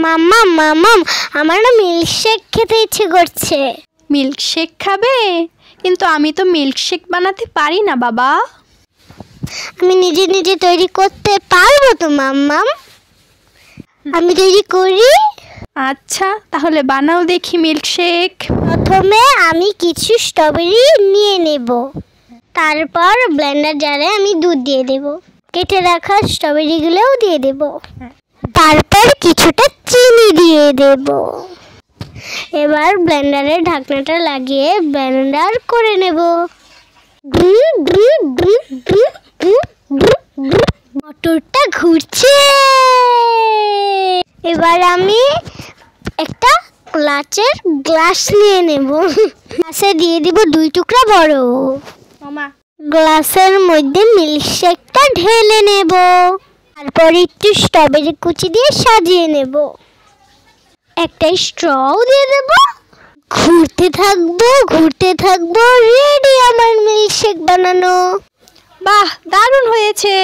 মাম্মাম মাম্মাম, আমার না মিল্কশেক খেতে ইচ্ছে করছে। মিল্কশেক খাবে? কিন্তু আমি তো মিল্কশেক বানাতে পারি না বাবা। আমি নিজে নিজে তৈরি করতে পারবো তো মাম্মাম, আমি তৈরি করি। আচ্ছা তাহলে বানাও দেখি মিল্কশেক। প্রথমে আমি কিছু স্ট্রবেরি নিয়ে নেব, তারপর ব্লেন্ডার জারে আমি দুধ দিয়ে দেব, কেটে রাখা স্ট্রবেরিগুলোও দিয়ে দেব, তারপর কিছুটা চিনি দিয়ে দেব। এবার ব্লেন্ডারের ঢাকনাটা লাগিয়ে ব্লেন্ডার করে নেব। মোটরটা ঘুরছে। এবার আমি একটা কাঁচের গ্লাস নিয়ে নেব, গ্লাসে দিয়ে দিব 2 টুকরা বরফ। গ্লাসের মধ্যে মিল্কশেকটা ঢেলে নেব, তারপর একটু স্ট্রবেরি কুচি দিয়ে সাজিয়ে নেব, একটা স্ট্রও দিয়ে দেব। ঘুরতে থাকবো, রেডি আমার মিল্কশেক বানানো। বাহ, দারুণ হয়েছে।